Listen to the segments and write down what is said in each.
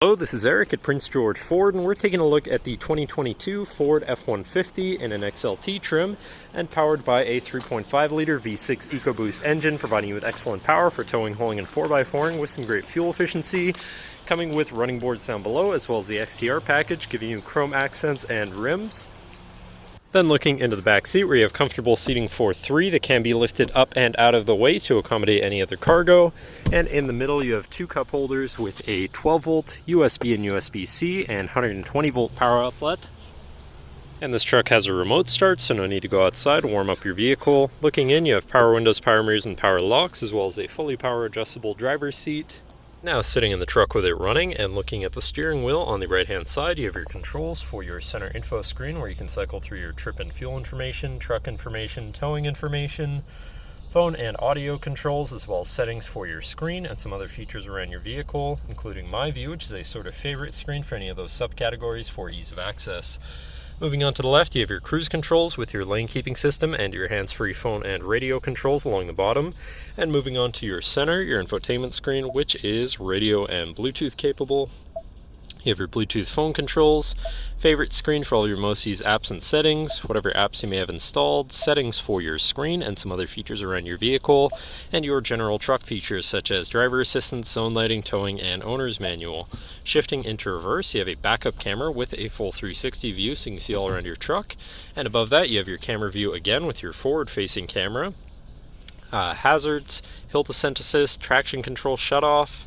Hello, this is Eric at Prince George Ford, and we're taking a look at the 2022 Ford F-150 in an XLT trim and powered by a 3.5-liter V6 EcoBoost engine, providing you with excellent power for towing, hauling, and 4x4ing with some great fuel efficiency. Coming with running boards down below, as well as the XTR package, giving you chrome accents and rims. Then looking into the back seat, where you have comfortable seating for three that can be lifted up and out of the way to accommodate any other cargo. And in the middle, you have two cup holders with a 12-volt USB and USB-C and 120-volt power outlet. And this truck has a remote start, so no need to go outside to warm up your vehicle. Looking in, you have power windows, power mirrors, and power locks, as well as a fully power adjustable driver's seat. Now sitting in the truck with it running and looking at the steering wheel on the right hand side, you have your controls for your center info screen, where you can cycle through your trip and fuel information, truck information, towing information, phone and audio controls, as well as settings for your screen and some other features around your vehicle, including My View, which is a sort of favorite screen for any of those subcategories for ease of access. Moving on to the left, you have your cruise controls with your lane keeping system and your hands-free phone and radio controls along the bottom. And moving on to your center, your infotainment screen, which is radio and Bluetooth capable. You have your Bluetooth phone controls, favorite screen for all your most used apps and settings, whatever apps you may have installed, settings for your screen and some other features around your vehicle, and your general truck features such as driver assistance, zone lighting, towing, and owner's manual. Shifting into reverse, you have a backup camera with a full 360 view so you can see all around your truck, and above that you have your camera view again with your forward-facing camera, hazards, hill descent assist, traction control shutoff.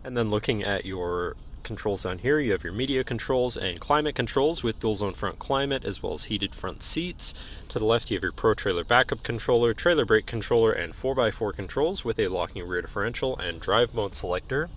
And then looking at your controls down here, you have your media controls and climate controls with dual zone front climate, as well as heated front seats. To the left, you have your Pro Trailer backup controller, trailer brake controller, and 4x4 controls with a locking rear differential and drive mode selector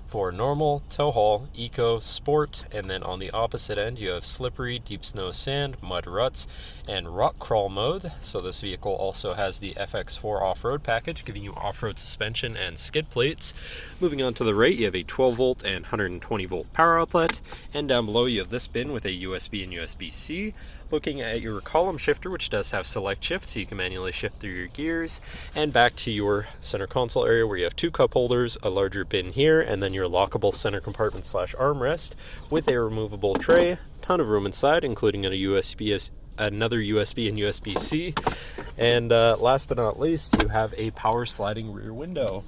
for normal, tow haul, eco, sport, and then on the opposite end you have slippery, deep snow, sand, mud ruts, and rock crawl mode. So this vehicle also has the FX4 off-road package, giving you off-road suspension and skid plates. Moving on to the right, you have a 12-volt and 120-volt power outlet, and down below you have this bin with a USB and USB-C. Looking at your column shifter, which does have select shift, so you can manually shift through your gears, and back to your center console area where you have two cup holders, a larger bin here, and then your lockable center compartment / armrest with a removable tray. Ton of room inside, including another USB and USB-C. And last but not least, you have a power sliding rear window.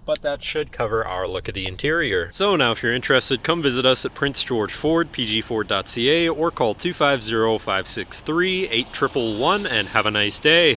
But that should cover our look at the interior. So now if you're interested, come visit us at Prince George Ford, pgford.ca, or call 250-563-8111 and have a nice day.